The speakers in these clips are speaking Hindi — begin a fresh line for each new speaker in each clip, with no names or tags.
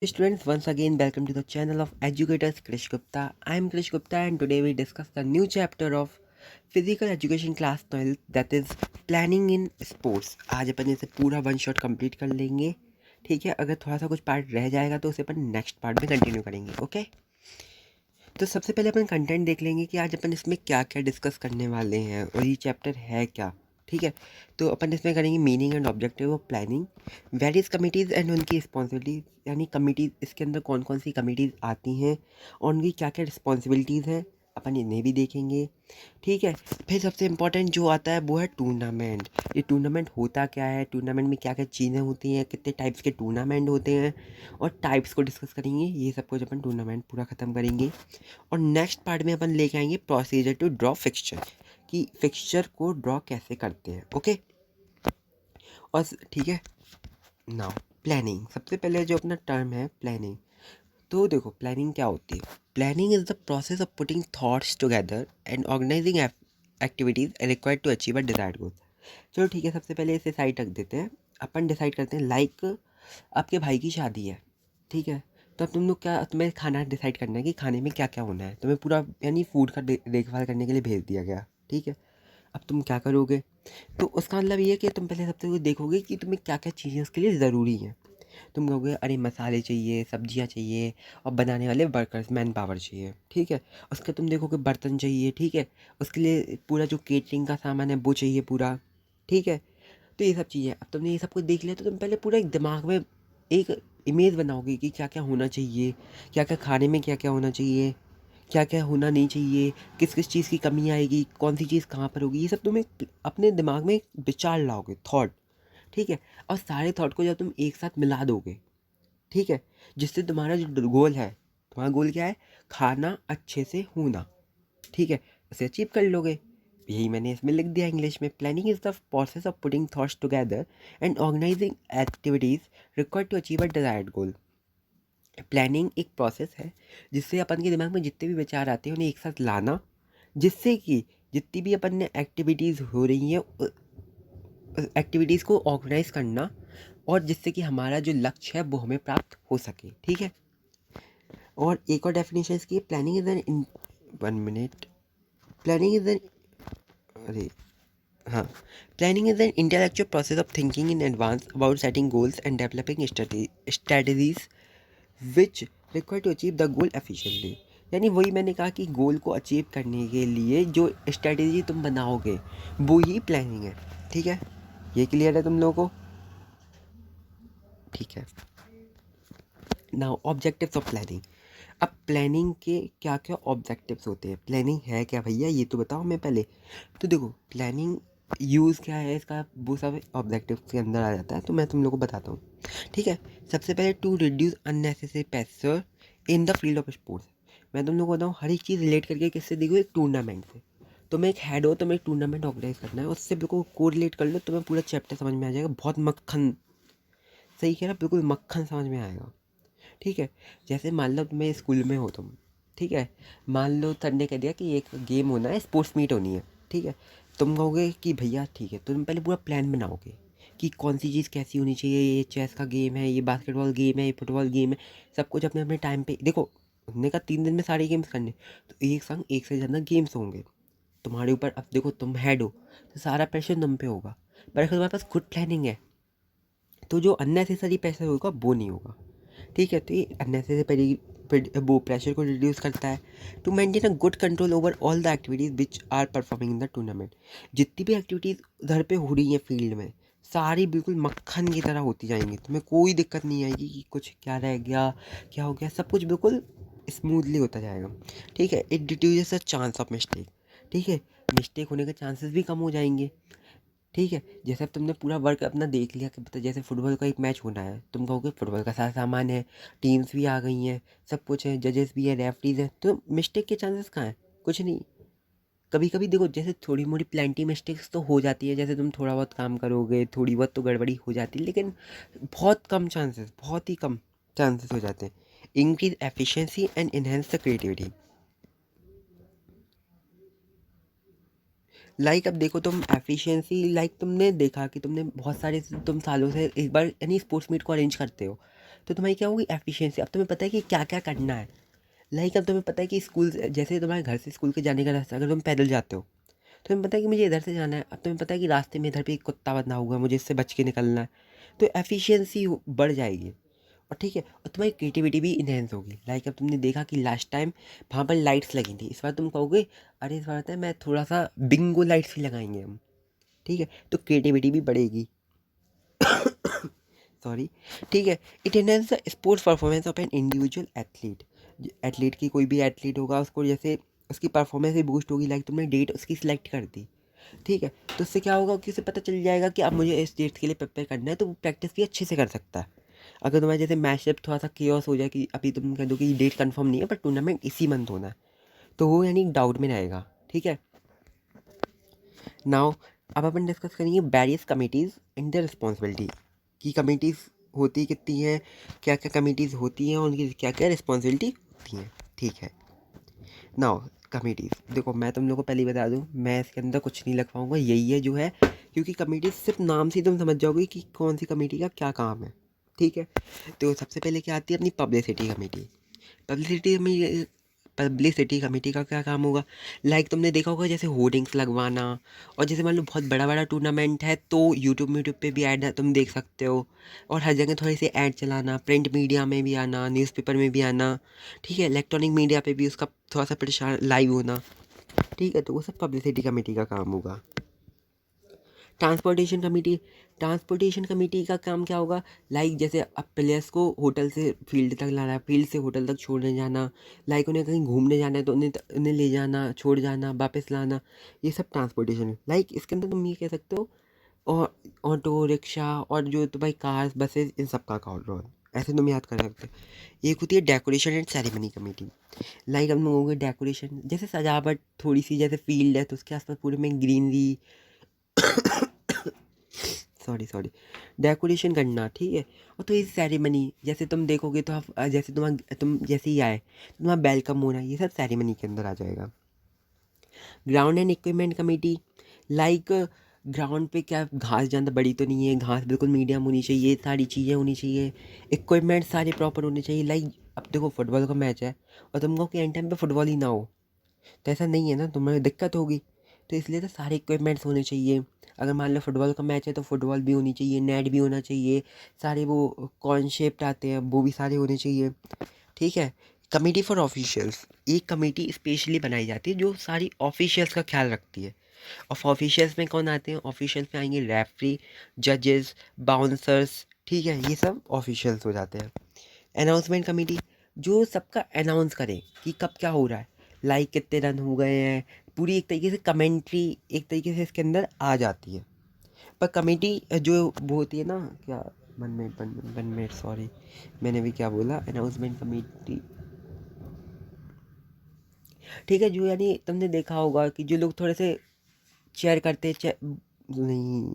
Students, once again, welcome to the channel of Educators Krish Gupta. I am Krish Gupta, and today we discuss the new chapter of Physical Education Class 12, that is Planning in Sports. आज अपन इसे पूरा वन शॉट कंप्लीट कर लेंगे. ठीक है, अगर थोड़ा सा कुछ पार्ट रह जाएगा तो उसे अपन नेक्स्ट पार्ट में कंटिन्यू करेंगे. ओके, तो सबसे पहले अपन कंटेंट देख लेंगे कि आज अपन इसमें क्या क्या डिस्कस करने वाले हैं और ये चैप्टर है क्या. ठीक है, तो अपन इसमें करेंगे meaning and objective of planning, various committees and उनकी रिस्पॉन्सिबिलिटीज़, यानी कमिटीज़ इसके अंदर कौन कौन सी कमिटीज़ आती हैं और उनकी क्या क्या रिस्पॉन्सिबिलिटीज़ हैं, अपन इन्हें भी देखेंगे. ठीक है, फिर सबसे इम्पोर्टेंट जो आता है वो है टूर्नामेंट. ये टूर्नामेंट होता क्या है, टूर्नामेंट में क्या क्या चीज़ें होती हैं, कितने टाइप्स के टूर्नामेंट होते हैं और टाइप्स को डिस्कस करेंगे. ये सब कुछ अपन टूर्नामेंट पूरा ख़त्म करेंगे. और नेक्स्ट पार्ट में अपन लेके आएंगे प्रोसीजर टू ड्रॉ फिक्सचर, कि फिक्सचर को ड्रॉ कैसे करते हैं. ओके, और ठीक है. नाउ प्लानिंग, सबसे पहले जो अपना टर्म है प्लानिंग. तो देखो प्लानिंग क्या होती है. Planning is the process of putting thoughts together and organising activities required to achieve a desired goal. चलो ठीक है, सबसे पहले इसे साइड रख देते हैं. अपन डिसाइड करते हैं लाइक आपके भाई की शादी है. ठीक है, तो अब तुम लोग क्या, तुम्हें खाना डिसाइड करना है कि खाने में क्या क्या होना है. तुम्हें पूरा यानी फूड का देखभाल करने के लिए भेज दिया गया. ठीक है, अब तुम क्या करोगे. तो उसका मतलब ये है कि तुम पहले सबसे कुछ देखोगे कि तुम्हें क्या क्या चीज़ें उसके लिए ज़रूरी हैं. तुम कहोगे अरे मसाले चाहिए, सब्जियां चाहिए और बनाने वाले वर्कर्स, मैन पावर चाहिए. ठीक है, उसके तुम देखोगे बर्तन चाहिए. ठीक है, उसके लिए पूरा जो केटरिंग का सामान है वो चाहिए पूरा. ठीक है, तो ये सब चीज़ें, अब तुमने ये सब कुछ देख लिया तो तुम पहले पूरा एक दिमाग में एक इमेज बनाओगे कि क्या क्या होना चाहिए, क्या क्या खाने में क्या क्या होना चाहिए, क्या क्या होना नहीं चाहिए, किस किस चीज़ की कमी आएगी, कौन सी चीज़ कहाँ पर होगी. ये सब तुम एक अपने दिमाग में एक विचार लाओगे, थॉट. ठीक है, और सारे थॉट को जब तुम एक साथ मिला दोगे, ठीक है, जिससे तुम्हारा जो गोल है, तुम्हारा गोल क्या है, खाना अच्छे से होना. ठीक है, उसे अचीव कर लोगे. यही मैंने इसमें लिख दिया इंग्लिश में. Planning is the process of putting thoughts together and organising activities required to achieve a desired goal. Planning एक प्रोसेस है जिससे अपन के दिमाग में जितने भी विचार आते हैं उन्हें एक साथ लाना, जिससे कि जितनी भी अपन ने एक्टिविटीज़ हो रही हैं एक्टिविटीज़ को ऑर्गेनाइज करना, और जिससे कि हमारा जो लक्ष्य है वो हमें प्राप्त हो सके. ठीक है, और एक और डेफिनेशन इसकी, planning is an, 1 minute, planning is an, अरे हाँ, planning is an intellectual process of thinking in advance about setting goals and developing strategies which require to achieve the goal efficiently. यानी वही मैंने कहा कि गोल को अचीव करने के लिए जो स्ट्रेटजी तुम बनाओगे वो ही प्लानिंग है. ठीक है, ये क्लियर है तुम लोगों को. ठीक है, नाउ ऑब्जेक्टिव्स ऑफ प्लानिंग. अब प्लानिंग के क्या क्या ऑब्जेक्टिव्स होते हैं, प्लानिंग है क्या भैया ये तो बताओ मैं पहले. तो देखो प्लानिंग यूज़ क्या है इसका, वो सब ऑब्जेक्टिव्स के अंदर आ जाता है, तो मैं तुम लोगों को बताता हूँ. ठीक है, सबसे पहले to reduce unnecessary pressure in the field of sports. मैं तुम लोगों को बताऊँ हर एक चीज़ रिलेट करके किससे, देखो एक टूर्नामेंट से. तुम्हें एक हेड हो, तुम्हें एक टूर्नामेंट ऑर्गेनाइज करना है, उससे बिल्कुल कोरिलेट कर लो, तुम्हें पूरा चैप्टर समझ में आ जाएगा. बहुत मक्खन, सही कह रहा, बिल्कुल मक्खन समझ में आएगा. ठीक है, जैसे मान लो तुम्हें स्कूल में हो तुम. ठीक है, मान लो सर ने कह दिया कि एक गेम होना है, स्पोर्ट्स मीट होनी है. ठीक है, तुम कहोगे कि भैया ठीक है, तो तुम पहले पूरा प्लान बनाओगे कि कौन सी चीज़ कैसी होनी चाहिए. ये चेस का गेम है, ये बास्केटबॉल गेम है, ये फुटबॉल गेम है. सब कुछ अपने अपने टाइम पे देखो. उन्होंने कहा 3 दिन में सारे गेम्स करने, तो एक संग एक से ज़्यादा गेम्स होंगे तुम्हारे ऊपर. अब देखो तुम हेड हो तो सारा प्रेशर तुम पे होगा, पर अगर तुम्हारे पास खुद प्लानिंग है तो जो अननेसेसरी प्रेशर होगा वो नहीं होगा. ठीक है, तो ये अननेसेसरी वो प्रेशर को रिड्यूस करता है. To maintain a good control over all the activities which are performing in the tournament. जितनी भी एक्टिविटीज़ उधर पे हो रही हैं फील्ड में, सारी बिल्कुल मक्खन की तरह होती जाएंगी. तुम्हें कोई दिक्कत नहीं आएगी कि कुछ क्या रह गया, क्या हो गया. सब कुछ बिल्कुल स्मूथली होता जाएगा. ठीक है, it deduces the chance of mistake. ठीक है, मिस्टेक होने के चांसेस भी कम हो जाएंगे. ठीक है, जैसे अब तुमने पूरा वर्क अपना देख लिया कि पता, जैसे फुटबॉल का एक मैच होना है, तुम कहोगे फुटबॉल का सारा सामान है, टीम्स भी आ गई हैं, सब कुछ है, जजेस भी है, रेफरीज हैं, तो मिस्टेक के चांसेस कहाँ हैं, कुछ नहीं. कभी कभी देखो जैसे थोड़ी मोड़ी प्लेंटी मिस्टेक्स तो हो जाती है, जैसे तुम थोड़ा बहुत काम करोगे थोड़ी बहुत तो गड़बड़ी हो जाती है, लेकिन बहुत कम चांसेस, बहुत ही कम चांसेस हो जाते हैं. Increase efficiency and enhance the creativity. अब देखो तुम एफिशिएंसी, तुमने देखा कि तुमने बहुत सारे, तुम सालों से एक बार यानी स्पोर्ट्स मीट को अरेंज करते हो, तो तुम्हारी क्या होगी एफिशिएंसी। अब तुम्हें पता है कि क्या क्या करना है। लाइक अब तुम्हें पता है कि स्कूल जैसे तुम्हारे घर से स्कूल के जाने का रास्ता, अगर तुम पैदल जाते हो तो तुम्हें पता है कि मुझे इधर से जाना है। अब तुम्हें पता है कि रास्ते में इधर पे एक कुत्ता बंधा हुआ, मुझे इससे बच के निकलना है। तो एफिशिएंसी बढ़ जाएगी। और ठीक है, और तुम्हारी क्रिएटिविटी भी इन्हेंस होगी। लाइक अब तुमने देखा कि लास्ट टाइम वहाँ पर लाइट्स लगी थी, इस बार तुम कहोगे अरे इस बार है मैं थोड़ा सा बिंगो लाइट्स भी लगाएंगे हम। ठीक है, तो क्रिएटिविटी भी बढ़ेगी। सॉरी। ठीक है, it enhance the sports performance of an individual athlete. Athlete की कोई भी एथलीट होगा उसको जैसे उसकी परफॉर्मेंस भी बूस्ट होगी। लाइक तुमने डेट उसकी सिलेक्ट कर दी, ठीक है, तो उससे क्या होगा कि उसे पता चल जाएगा कि अब मुझे इस डेट के लिए प्रिपेयर करना है, तो वो प्रैक्टिस भी अच्छे से कर सकता है। अगर तुम्हारे जैसे मैचअप थोड़ा सा केओस हो जाए कि अभी तुम कह दो कि डेट कंफर्म नहीं है पर टूर्नामेंट इसी मंथ होना है, तो वो यानी डाउट में रहेगा। ठीक है, नाउ अब अपन डिस्कस करेंगे various committees and the responsibility की कमिटीज़ होती कितनी हैं, क्या क्या कमिटीज़ होती हैं और उनकी क्या क्या रिस्पॉन्सिबिलिटी होती हैं। ठीक है, नाउ कमिटीज़ देखो मैं तुम लोगों को पहले ही बता दूं, मैं इसके अंदर कुछ नहीं लग पाऊँगा, यही है जो है, क्योंकि कमिटी सिर्फ नाम से ही तुम समझ जाओगे कि कौन सी कमेटी का क्या काम है। ठीक है, तो सबसे पहले क्या आती है अपनी पब्लिसिटी कमेटी। पब्लिसिटी में पब्लिसिटी कमेटी का क्या काम होगा। लाइक तुमने देखा होगा जैसे होर्डिंग्स लगवाना, और जैसे मान लो बहुत बड़ा बड़ा टूर्नामेंट है तो यूट्यूब पे भी ऐड तुम देख सकते हो, और हर जगह थोड़ी सी ऐड चलाना, प्रिंट मीडिया में भी आना, न्यूज़पेपर में भी आना। ठीक है, इलेक्ट्रॉनिक मीडिया पे भी उसका थोड़ा सा प्रचार लाइव होना। ठीक है, तो वो सब पब्लिसिटी कमेटी का काम होगा। ट्रांसपोर्टेशन कमेटी, ट्रांसपोर्टेशन कमेटी का काम क्या होगा। लाइक जैसे अब प्लेयर्स को होटल से फील्ड तक लाना है, फील्ड से होटल तक छोड़ने जाना, लाइक उन्हें कहीं घूमने जाना है तो उन्हें ले जाना, छोड़ जाना, वापस लाना, ये सब ट्रांसपोर्टेशन है। लाइक इसके अंदर तुम ये कह सकते हो, और ऑटो रिक्शा और जो तुम्हारी कार बसेस इन सब का रोल ऐसे तुम याद कर सकते हो। एक होती है decoration and ceremony committee. Like हम लोगों के डेकोरेशन जैसे सजावट थोड़ी सी, जैसे फील्ड है तो उसके आसपास पूरे में ग्रीनरी सॉरी सॉरी डेकोरेशन करना। ठीक है, और तो ये सेरेमनी जैसे तुम देखोगे तो आप जैसे तुम जैसे ही आए तो तुम्हारा वेलकम होना, ये सब सेरेमनी के अंदर आ जाएगा। Ground and equipment committee, like ground पे क्या घास ज़्यादा बड़ी तो नहीं है, घास बिल्कुल मीडियम होनी चाहिए, सारी चीज़ें होनी चाहिए, इक्विपमेंट सारे प्रॉपर होने चाहिए। लाइक अब देखो फुटबॉल का मैच है और तुमको कि एंड टाइम पे फुटबॉल ही ना हो, तो ऐसा नहीं है ना, तुम्हें दिक्कत होगी। तो इसलिए तो सारे इक्विपमेंट्स होने चाहिए। अगर मान लो फुटबॉल का मैच है तो फुटबॉल भी होनी चाहिए, नेट भी होना चाहिए, सारे वो कॉर्न शेप्ड आते हैं वो भी सारे होने चाहिए। ठीक है, कमेटी फॉर ऑफिशियल्स, एक कमेटी स्पेशली बनाई जाती है जो सारी ऑफिशियल्स का ख्याल रखती है। और ऑफिशियल्स में कौन आते हैं, ऑफिशियल्स में आएंगे रेफरी, जजेस, बाउंसर्स। ठीक है, ये सब ऑफिशियल्स हो जाते हैं। अनाउंसमेंट कमेटी जो सबका अनाउंस करे कि कब क्या हो रहा है, लाइक कितने रन हो गए हैं, पूरी एक तरीके से कमेंट्री एक तरीके से इसके अंदर आ जाती है। पर कमेटी जो वो होती है ना, क्या, वन मिनट सॉरी, मैंने भी क्या बोला, अनाउंसमेंट कमेटी। ठीक है, जो यानी तुमने देखा होगा कि जो लोग थोड़े से चेयर करते नहीं,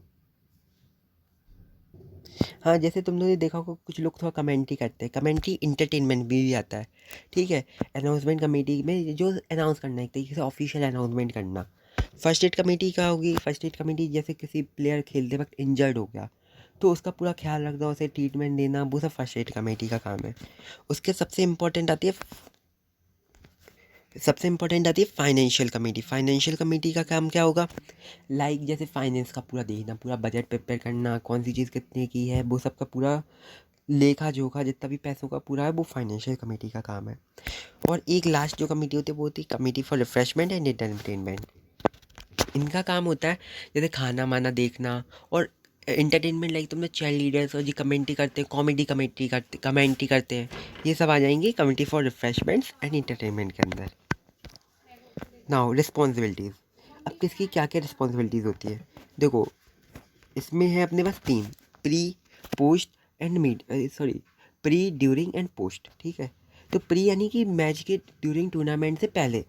हाँ जैसे तुम लोगों ने देखा होगा कुछ लोग थोड़ा कमेंट्री करते हैं, कमेंट्री इंटरटेनमेंट भी आता है। ठीक है, अनाउंसमेंट कमेटी में जो अनाउंस करना है एक तरीके से ऑफिशियल अनाउंसमेंट करना। फर्स्ट एड कमेटी क्या होगी, फर्स्ट एड कमेटी जैसे किसी प्लेयर खेलते वक्त इंजर्ड हो गया तो उसका पूरा ख्याल रखना, उसे ट्रीटमेंट देना, वो सब फर्स्ट एड कमेटी का काम है। उसके सबसे इम्पोर्टेंट आती है फाइनेंशियल कमेटी। फाइनेंशियल कमेटी का काम क्या होगा, लाइक जैसे फाइनेंस का पूरा देखना, पूरा बजट प्रिपेयर करना, कौन सी चीज़ कितने की है, वो सब का पूरा लेखा जोखा जितना भी पैसों का पूरा है वो फाइनेंशियल कमेटी का काम है। और एक लास्ट जो कमेटी होती है वो होती है committee for refreshment and entertainment. इनका काम होता है जैसे खाना माना देखना और एंटरटेनमेंट। लाइक तुमने चाइल्ड लीडर्स और जी कमेंट्री करते हैं, कमेंट्री करते हैं, ये सब आ जाएंगे committee for refreshments and entertainment के अंदर। नाउ रिस्पॉन्सिबिलिटीज़, अब किसकी क्या क्या रिस्पॉन्सिबिलिटीज़ होती है। देखो इसमें है अपने पास तीन, pre, post and sorry, pre, during and post. ठीक है, तो प्री यानी कि मैच के ड्यूरिंग टूर्नामेंट से पहले।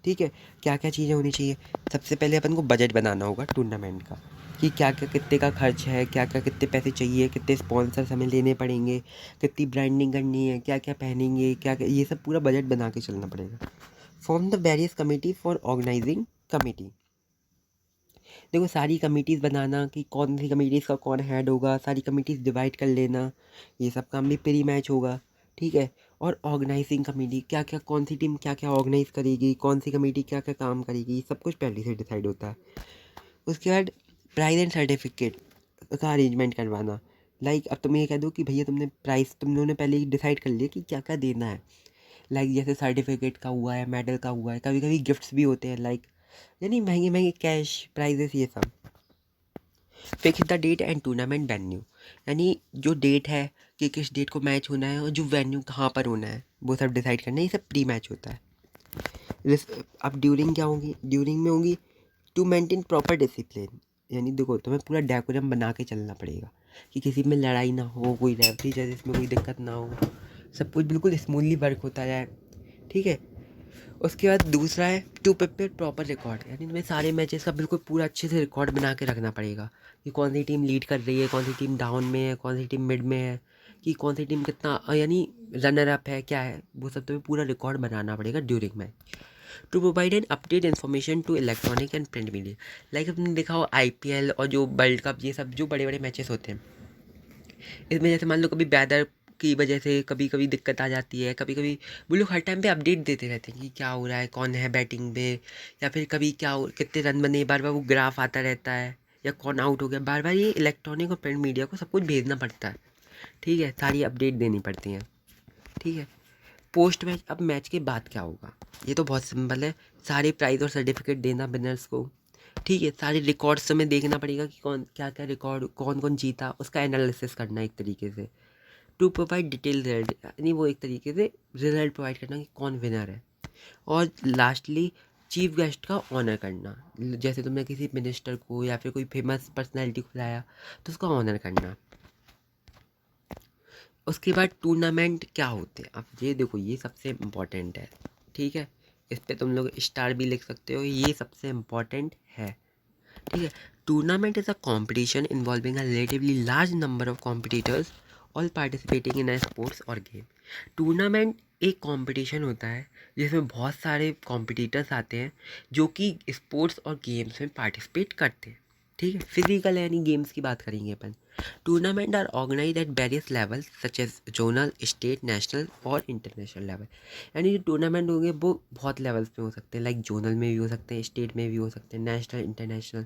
ठीक है, क्या क्या चीज़ें होनी चाहिए। सबसे पहले अपन को बजट बनाना होगा टूर्नामेंट का, कि क्या क्या कितने का खर्च है, क्या क्या कितने पैसे चाहिए, कितने स्पॉन्सर्स हमें लेने पड़ेंगे, कितनी ब्रांडिंग करनी है, क्या क्या पहनेंगे, क्या क्या, ये सब पूरा बजट बना के चलना पड़ेगा। Form the various committee for organizing committee, देखो सारी कमिटीज़ बनाना कि कौन सी कमिटीज़ का कौन हेड होगा, सारी कमिटीज़ डिवाइड कर लेना, ये सब काम भी प्री मैच होगा, ठीक है। और ऑर्गेनाइजिंग कमेटी क्या क्या, कौन सी टीम क्या क्या ऑर्गेनाइज करेगी, कौन सी कमेटी क्या क्या काम करेगी, सब कुछ पहले से डिसाइड होता है। उसके बाद प्राइज़ एंड सर्टिफिकेट का अरेंजमेंट करवाना। लाइक अब तुम ये कह दो कि भैया तुमने प्राइस तुम लोगों ने पहले ही डिसाइड कर लिया कि क्या क्या देना है। लाइक जैसे सर्टिफिकेट का हुआ है, मेडल का हुआ है, कभी कभी गिफ्ट्स भी होते हैं, लाइक यानी महंगे महंगे कैश प्राइजेस ये सब। Fix the date and tournament venue, यानी जो डेट है कि किस डेट को मैच होना है और जो वेन्यू कहाँ पर होना है वो सब डिसाइड करना है, ये सब प्री मैच होता है। अब ड्यूरिंग क्या होगी, ड्यूरिंग में होगी टू मेंटेन प्रॉपर डिसिप्लिन, यानी देखो तुम्हें पूरा डेकोरम बना के चलना पड़ेगा कि किसी में लड़ाई ना हो, कोई रेफरी जैसे इसमें कोई दिक्कत ना हो, सब कुछ बिल्कुल स्मूथली वर्क होता जाए, ठीक है। उसके बाद दूसरा है टू प्रिपेयर प्रॉपर रिकॉर्ड, यानी तुम्हें सारे मैचेस का बिल्कुल पूरा अच्छे से रिकॉर्ड बना के रखना पड़ेगा कि कौन सी टीम लीड कर रही है, कौन सी टीम डाउन में है, कौन सी टीम मिड में है, कि कौन सी टीम कितना यानी रनर अप है क्या है, वो सब तुम्हें पूरा रिकॉर्ड बनाना पड़ेगा during match. To provide an update information to electronic and print media, like आपने देखा हो आईपीएल और जो वर्ल्ड कप ये सब जो बड़े बड़े मैचेस होते हैं, इसमें जैसे मान लो कभी वेदर की वजह से कभी कभी दिक्कत आ जाती है, कभी कभी वो लोग हर टाइम पे अपडेट देते रहते हैं कि क्या हो रहा है, कौन है बैटिंग पे, या फिर कभी क्या हो, कितने रन बने, बार बार वो ग्राफ आता रहता है, या कौन आउट हो गया, बार बार ये इलेक्ट्रॉनिक और प्रिंट मीडिया को सब कुछ भेजना पड़ता है, ठीक है, सारी अपडेट देनी पड़ती हैं, ठीक है। पोस्ट मैच, अब मैच के बाद क्या होगा, ये तो बहुत सिंपल है, सारे प्राइज़ और सर्टिफिकेट देना विनर्स को, ठीक है। सारे रिकॉर्ड्स में देखना पड़ेगा कि कौन क्या क्या रिकॉर्ड, कौन कौन जीता, उसका एनालिसिस करना एक तरीके से। टू प्रोवाइड डिटेल रिजल्ट, यानी वो एक तरीके से रिजल्ट प्रोवाइड करना कि कौन विनर है। और लास्टली चीफ गेस्ट का ऑनर करना, जैसे तुमने किसी मिनिस्टर को या फिर कोई फेमस पर्सनैलिटी को बुलाया तो उसका ऑनर करना। उसके बाद टूर्नामेंट क्या होते हैं, अब ये देखो ये सबसे इम्पोर्टेंट है, ठीक है। इस पे तुम लोग स्टार भी लिख सकते हो, ये सबसे इम्पोर्टेंट है, ठीक है। Tournament is a competition involving a relatively large number of competitors all participating in a sports और गेम। टूर्नामेंट एक कंपटीशन होता है जिसमें बहुत सारे कॉम्पिटिटर्स आते हैं जो कि स्पोर्ट्स और गेम्स में पार्टिसिपेट करते हैं, ठीक है। फिजिकल यानी गेम्स की बात करेंगे अपन। Tournament are organise at various level such as zonal, state, national और इंटरनेशनल लेवल, यानी जो टूर्नामेंट होंगे वो बहुत लेवल्स पे हो सकते हैं, लाइक जोनल में भी हो सकते हैं, स्टेट में भी हो सकते हैं, नेशनल, इंटरनेशनल।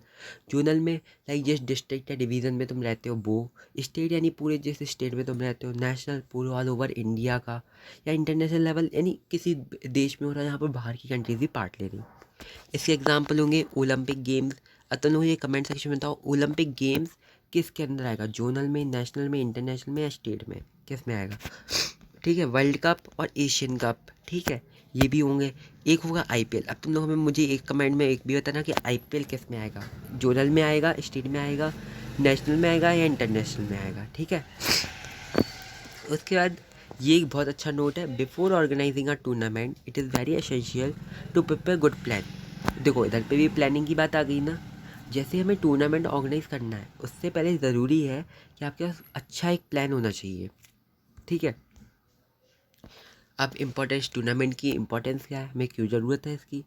जोनल में लाइक जिस डिस्ट्रिक्ट या डिवीज़न में तुम रहते हो वो, स्टेट यानी पूरे जिस स्टेट में तुम रहते हो, नेशनल पूरे ऑल ओवर इंडिया का, या इंटरनेशनल लेवल यानी किसी देश में हो रहा है जहाँ पर बाहर की कंट्रीज भी पार्ट ले रही। इसके एग्जाम्पल होंगे ओलंपिक गेम्स। अब तुम लोग ये कमेंट सेक्शन में बताओ ओलंपिक गेम्स किसके अंदर आएगा, जोनल में, नेशनल में, इंटरनेशनल में या स्टेट में, किस में आएगा, ठीक है। वर्ल्ड कप और एशियन कप, ठीक है, ये भी होंगे। एक होगा आईपीएल। अब तुम लोग हमें मुझे एक कमेंट में एक भी बताना कि आईपीएल किस में आएगा, जोनल में आएगा, स्टेट में आएगा, नेशनल में आएगा या इंटरनेशनल में आएगा, ठीक है। उसके बाद ये एक बहुत अच्छा नोट है, before organizing a tournament it is very essential to prepare good plan. देखो इधर पे भी प्लानिंग की बात आ गई ना, जैसे हमें टूर्नामेंट ऑर्गेनाइज करना है उससे पहले ज़रूरी है कि आपके पास अच्छा एक प्लान होना चाहिए, ठीक है। अब इम्पोर्टेंस, टूर्नामेंट की इम्पोर्टेंस क्या है, हमें क्यों ज़रूरत है इसकी,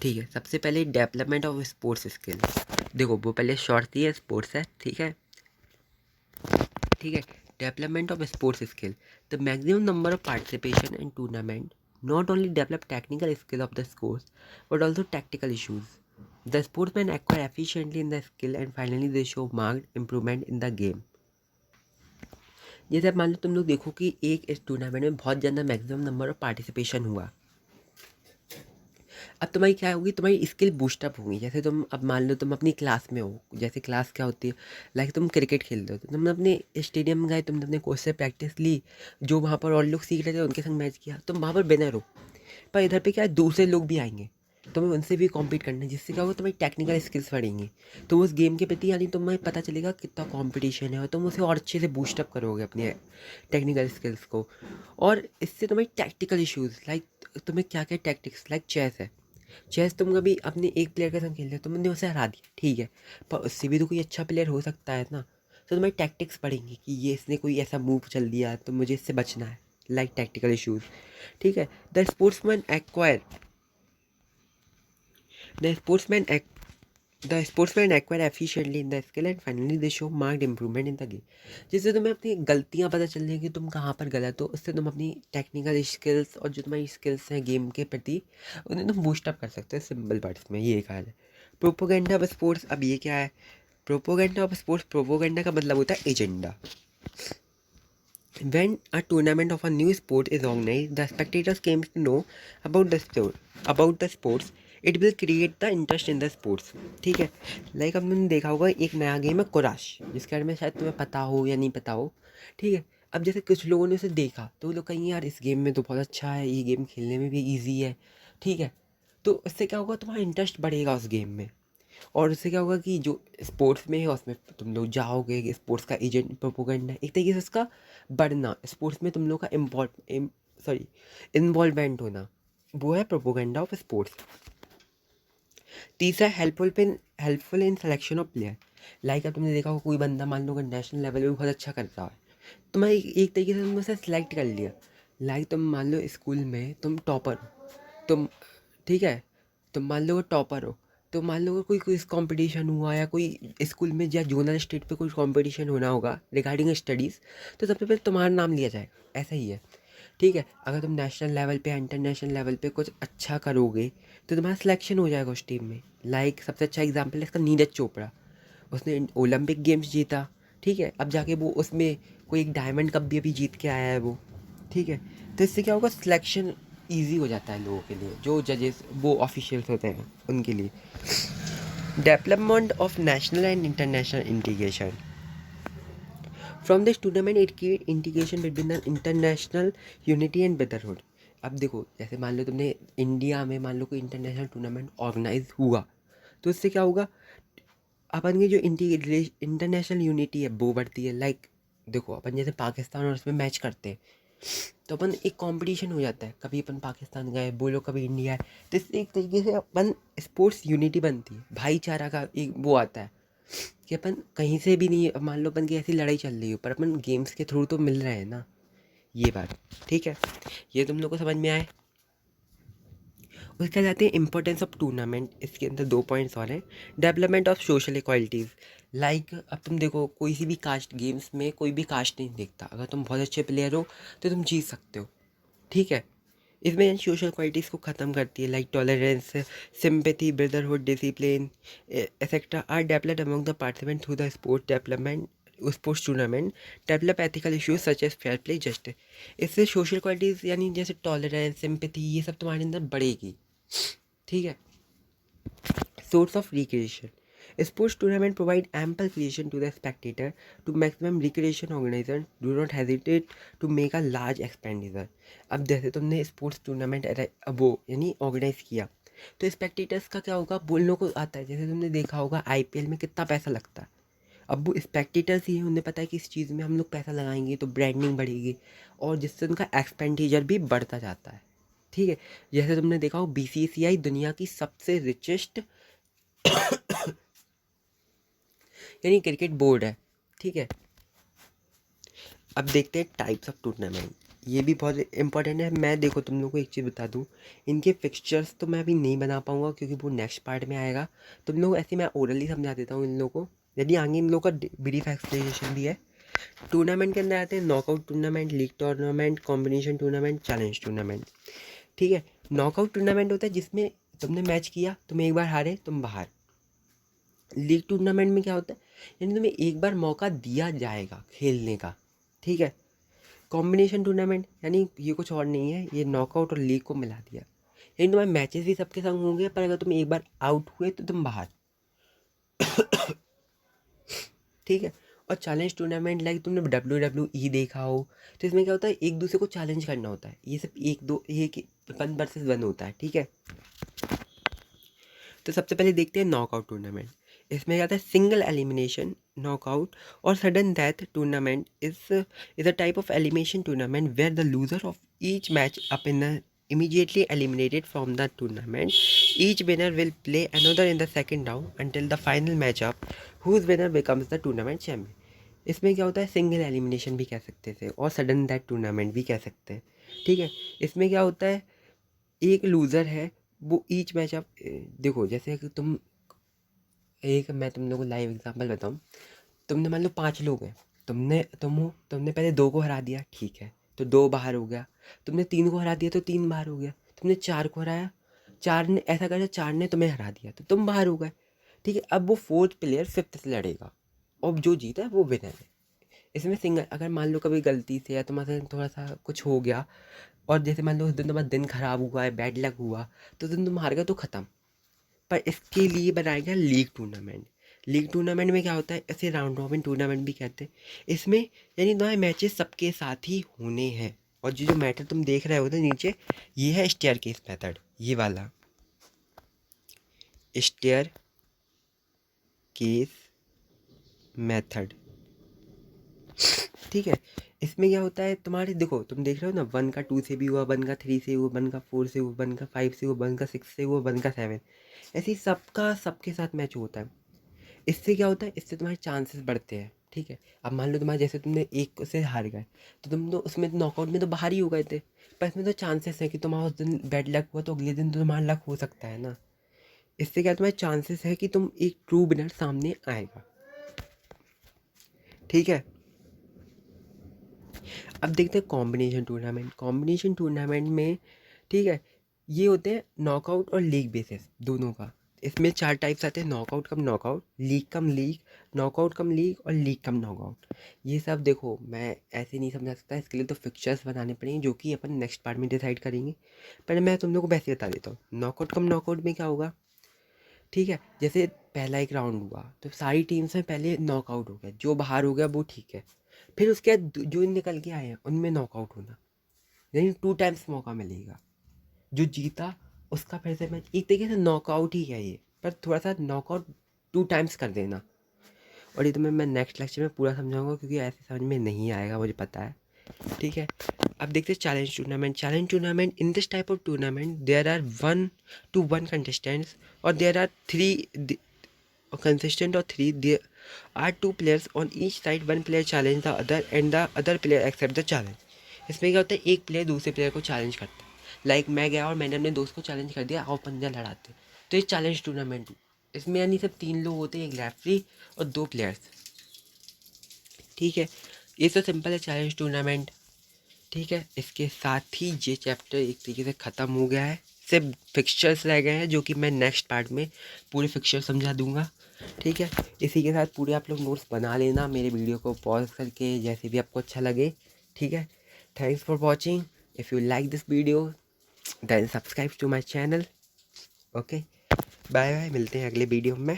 ठीक है। सबसे पहले डेवलपमेंट ऑफ स्पोर्ट्स स्किल, देखो वो पहले शॉर्ट थी है, स्पोर्ट्स है, ठीक है, ठीक है। Development of sports skill, the maximum number of participation in tournament not only develop technical skill of the sports but also tactical issues. The sportsmen acquire efficiently in the skill and finally they show marked improvement in the game. जैसे अब मान लो तुम लोग देखो कि एक इस टूर्नामेंट में बहुत ज़्यादा मैक्सिमम नंबर ऑफ पार्टिसिपेशन हुआ, अब तुम्हारी क्या होगी, तुम्हारी स्किल बूस्टअप होगी। जैसे तुम अब मान लो तुम अपनी क्लास में हो, जैसे क्लास क्या होती है, लाइक तुम क्रिकेट खेलते हो तो तुमने अपने स्टेडियम में गए, तुमने अपने कोच से प्रैक्टिस ली, जो वहाँ पर और लोग सीख रहे थे उनके संग मैच किया, तुम वहाँ पर विनर हो। पर इधर पे क्या है, दूसरे लोग भी आएंगे, तुम्हें उनसे भी कॉम्पीट करना है, जिससे क्या होगा तुम्हारी टेक्निकल स्किल्स बढ़ेंगी, तुम उस गेम के प्रति यानी तुम्हें पता चलेगा कितना कंपटीशन है और तुम उसे और अच्छे से बूस्टअप करोगे अपनी टेक्निकल स्किल्स को। और इससे तुम्हारी टैक्टिकल इश्यूज़, लाइक तुम्हें क्या क्या टैक्टिक्स, लाइक चेस है, चेस तुम कभी अपने एक प्लेयर के संग खेल रहे हो, तुमने उसे हरा दिया, ठीक है, पर उससे भी तो कोई अच्छा प्लेयर हो सकता है ना, तो तुम्हारी टैक्टिक्स पढ़ेंगी कि ये इसने कोई ऐसा मूव चल दिया तो मुझे इससे बचना है, लाइक टैक्टिकल इश्यूज़, ठीक है। The sportsman acquire the sportsman acquire efficiently in the skill and finally they show marked improvement in the game. जिससे तुम्हें अपनी गलतियां पता चल जाएंगी, तुम कहाँ पर गलत हो, उससे तुम अपनी टेक्निकल स्किल्स और जो तुम्हारी स्किल्स हैं गेम के प्रति उन्हें तुम बूस्टअप कर सकते हो। सिंपल वर्ड्स में ये कहा है। प्रोपोगेंडा ऑफ स्पोर्ट्स, अब ये क्या है? प्रोपोगेंडा ऑफ स्पोर्ट्स, प्रोपोगेंडा का मतलब होता है agenda. When a tournament of a new sport is organized, the spectators came to know about the sports. It will create the interest in the sports. ठीक है, लाइक अब तुमने देखा होगा एक नया गेम है कुराश, जिसके बारे में शायद तुम्हें पता हो या नहीं पता हो। ठीक है, अब जैसे कुछ लोगों ने उसे देखा तो वो लोग कहेंगे यार इस गेम में तो बहुत अच्छा है, ये गेम खेलने में भी ईजी है। ठीक है, तो इससे क्या होगा, तुम्हारा इंटरेस्ट बढ़ेगा उस गेम में। और उससे क्या होगा कि जो स्पोर्ट्स में है उसमें तुम लोग जाओगे, स्पोर्ट्स का एजेंट प्रोपोगेंडा एक तरीके से उसका बढ़ना, स्पोर्ट्स में तुम लोग का इन्वॉल्वमेंट होना, वो है प्रोपोगेंडा ऑफ स्पोर्ट्स। तीसरा helpful in selection of player. Like अब तुमने देखा हो कोई बंदा मान लो नेशनल लेवल पे बहुत अच्छा करता है, तुम्हें एक तरीके से तुमने उसे सिलेक्ट कर लिया। लाइक तुम मान लो स्कूल में तुम टॉपर हो, तुम, ठीक है, तुम मान लो टॉपर हो, तो मान लो कोई क्विज कंपटीशन हुआ या कोई स्कूल में या जोनल स्टेट पे कोई कंपटीशन होना होगा रिगार्डिंग स्टडीज़, तो सबसे पहले तुम्हारा नाम लिया जाएगा। ऐसा ही है। ठीक है, अगर तुम नेशनल लेवल पे या इंटरनेशनल लेवल पे कुछ अच्छा करोगे तो तुम्हारा सिलेक्शन हो जाएगा उस टीम में। लाइक सबसे अच्छा एग्जाम्पल है इसका नीरज चोपड़ा, उसने ओलंपिक गेम्स जीता। ठीक है, अब जाके वो उसमें कोई एक डायमंड कप भी अभी जीत के आया है वो। ठीक है, तो इससे क्या होगा, सिलेक्शन ईजी हो जाता है लोगों के लिए, जो जजेस वो ऑफिशियल्स होते हैं उनके लिए। Development of national and international integration. From this tournament it create integration between the international unity and brotherhood. अब देखो जैसे मान लो तुमने इंडिया में मान लो कोई इंटरनेशनल टूर्नामेंट ऑर्गेनाइज हुआ, तो इससे क्या होगा, अपन की जो इंटरनेशनल यूनिटी है वो बढ़ती है। लाइक देखो अपन जैसे पाकिस्तान और उसमें मैच करते हैं, तो अपन एक कंपटीशन हो जाता है, कभी अपन पाकिस्तान गए बोलो, कभी इंडिया है, तो इससे एक तरीके से अपन स्पोर्ट्स यूनिटी बनती है, भाईचारा का एक वो आता है कि अपन कहीं से भी नहीं, मान लो अपन की ऐसी लड़ाई चल रही हो पर अपन गेम्स के थ्रू तो मिल रहे हैं ना, ये बात। ठीक है, ये तुम लोग को समझ में आए। उसके जाते हैं इंपॉर्टेंस ऑफ टूर्नामेंट, इसके अंदर 2 पॉइंट्स और हैं। Development of social equalities. Like अब तुम देखो कोई सी भी कास्ट, गेम्स में कोई भी कास्ट नहीं देखता, अगर तुम बहुत अच्छे प्लेयर हो तो तुम जीत सकते हो। ठीक है, इसमें सोशल क्वालिटीज़ को ख़त्म करती है, like tolerance, sympathy, brotherhood, discipline etcetera are developed among the participant through the sports tournament. Develop ethical issues such as fair play, justice. इससे सोशल क्वालिटीज़ यानी जैसे टॉलरेंस, सिंपैथी, ये सब तुम्हारे अंदर बढ़ेगी। ठीक है, source of recreation. Sports tournament provide ample creation to the spectator to maximum recreation. Organizers do not hesitate to make a large expenditure. अब जैसे तुमने स्पोर्ट्स टूर्नामेंट वो यानी ऑर्गेनाइज किया, तो स्पेक्टेटर्स का क्या होगा, बोलने को आता है। जैसे तुमने देखा होगा आईपीएल में कितना पैसा लगता है, अब वो स्पेक्टेटर्स ही हैं, उन्हें पता है कि इस चीज़ में हम लोग पैसा लगाएंगे तो ब्रांडिंग बढ़ेगी और जिससे उनका एक्सपेंडिचर भी बढ़ता जाता है। ठीक है, जैसे तुमने देखा हो बीसीसीआई दुनिया की सबसे रिचेस्ट यानी क्रिकेट बोर्ड है। ठीक है, अब देखते हैं टाइप्स ऑफ टूर्नामेंट, ये भी बहुत इंपॉर्टेंट है। मैं देखो तुम लोग को एक चीज़ बता दूं, इनके फिक्सचर्स तो मैं अभी नहीं बना पाऊंगा क्योंकि वो नेक्स्ट पार्ट में आएगा। तुम लोग ऐसे मैं ओरली समझा देता हूँ इन लोगों को, यदि आगे इन लोगों का ब्रीफ एक्सप्लेनेशन भी है। टूर्नामेंट के अंदर आते हैं knockout tournament, league tournament, combination tournament, challenge tournament. ठीक है, नॉकआउट टूर्नामेंट होता है जिसमें तुमने मैच किया, तुम एक बार हारे, तुम बाहर। लीग टूर्नामेंट में क्या होता है, यानी तुम्हें एक बार मौका दिया जाएगा खेलने का। ठीक है, कॉम्बिनेशन टूर्नामेंट यानी ये कुछ और नहीं है, ये नॉकआउट और लीग को मिला दिया, यानी तुम्हारे मैचेस भी सबके संग होंगे, पर अगर तुम एक बार आउट हुए तो तुम बाहर। ठीक है, और चैलेंज टूर्नामेंट लाइक तुमने WWE देखा हो, तो इसमें क्या होता है, एक दूसरे को चैलेंज करना होता है, ये सब एक दो एक 1 वर्सेस 1 होता है। ठीक है, तो सबसे पहले देखते हैं नॉकआउट टूर्नामेंट। इसमें क्या होता है, सिंगल एलिमिनेशन नॉकआउट और sudden death tournament is a type of elimination tournament where the loser of each match up in the immediately eliminated from the tournament. Each winner will play another in the second round until the final matchup, whose winner becomes the tournament champion. इसमें क्या होता है, सिंगल एलिमिनेशन भी कह सकते थे और सडन डेथ टूर्नामेंट भी कह सकते हैं। ठीक है, इसमें क्या होता है, एक लूज़र है, वो ईच मैच आप देखो जैसे कि तुम एक मैं तुम लोगों को लाइव एग्जांपल बताऊं। तुमने मान लो 5 लोग हैं, तुमने पहले 2 को हरा दिया, ठीक है, तो 2 बाहर हो गया। तुमने 3 को हरा दिया तो 3 बाहर हो गया। तुमने 4 को हराया, 4 ने ऐसा करा, 4 ने तुम्हें हरा दिया तो तुम बाहर हो गए। ठीक है, अब वो 4th प्लेयर 5th से लड़ेगा और जो जीता है वो विनर है। इसमें सिंगल, अगर मान लो कभी गलती से या तुम्हारे साथ थोड़ा सा कुछ हो गया और जैसे मान लो उस दिन तुम्हारा दिन खराब हुआ है, बैड लक हुआ, तो तुम हार गए तो ख़त्म। पर इसके लिए बनाया गया लीग टूर्नामेंट। लीग टूर्नामेंट में क्या होता है, ऐसे राउंड रॉबिन टूर्नामेंट भी कहते हैं। इसमें यानी 9 मैचेस सबके साथ ही होने हैं। और जो मैटर तुम देख रहे हो ना नीचे, ये है स्टेयर केस मेथड, ये वाला स्टेयर केस मेथड। ठीक है, इसमें क्या होता है, तुम्हारे देखो तुम देख रहे हो ना, 1 का 2 से भी हुआ, 1 का 3 से हुआ, 1 का 4 से हुआ, 1 का 5 से हुआ, 1 का 6 से हुआ, 1 का 7, ऐसे ही सबका सबके साथ मैच होता है। इससे क्या होता है, इससे तुम्हारे चांसेस बढ़ते हैं। ठीक है, अब मान लो तुम्हारे जैसे तुमने एक से हार गए तो तुम तो उसमें नॉकआउट में तो बाहर ही हो गए थे, पर इसमें तो चांसेस है कि तुम्हारा उस दिन बैड लक हुआ तो अगले दिन तो तुम्हारा लक हो सकता है ना। इससे क्या तुम्हारे चांसेस है कि तुम एक ट्रू विनर सामने आएगा। ठीक है, अब देखते हैं कॉम्बिनेशन टूर्नामेंट। कॉम्बिनेशन टूर्नामेंट में ठीक है, ये होते हैं नॉकआउट और लीग बेसिस दोनों का। इसमें 4 टाइप्स आते हैं, knockout cum knockout, league cum league, knockout cum league और लीग कम नॉकआउट। ये सब देखो मैं ऐसे नहीं समझा सकता, इसके लिए तो फिक्चर्स बनाने पड़ेंगे जो कि अपन नेक्स्ट पार्ट में डिसाइड करेंगे। पर मैं तुम लोग को वैसे बता देता हूँ, नॉकआउट कम नॉकआउट में क्या होगा। ठीक है, जैसे पहला एक राउंड हुआ तो सारी टीम्स में पहले नॉकआउट हो गया, जो बाहर हो गया वो ठीक है। फिर उसके बाद जो निकल के आए हैं उनमें नॉकआउट होना, यानी 2 टाइम्स मौका मिलेगा। जो जीता उसका फिर से मैच, एक तरीके से नॉकआउट ही है ये, पर थोड़ा सा नॉकआउट 2 टाइम्स कर देना। और ये तो मैं नेक्स्ट लेक्चर में पूरा समझाऊंगा क्योंकि ऐसे समझ में नहीं आएगा, मुझे पता है। ठीक है, अब देखते हैं challenge tournament. Challenge tournament, in this type of tournament there are 1 to 1 contestants और there are 3 consistent or 3, there are 2 players on each side, one player challenge the other and the other player accept the challenge। इसमें क्या होता है, एक प्लेयर दूसरे प्लेयर को चैलेंज करता है। लाइक मैं गया और मैंने अपने दोस्त को चैलेंज कर दिया, आओ पंजा लड़ाते। तो ये चैलेंज टूर्नामेंट, इसमें यानी सिर्फ 3 लोग होते हैं, एक रेफरी और 2 प्लेयर्स। ठीक है, ये तो सिंपल है चैलेंज टूर्नामेंट। ठीक है, इसके साथ ही ये चैप्टर एक तरीके से ख़त्म हो गया है। सिर्फ फिक्सचर्स रह गए हैं जो कि मैं नेक्स्ट पार्ट में पूरे फिक्सचर समझा दूंगा। ठीक है, इसी के साथ पूरे आप लोग नोट्स बना लेना, मेरे वीडियो को पॉज करके जैसे भी आपको अच्छा लगे। ठीक है, thanks for watching. If you like this video then subscribe to my channel. Okay, bye bye, मिलते हैं अगले वीडियो में।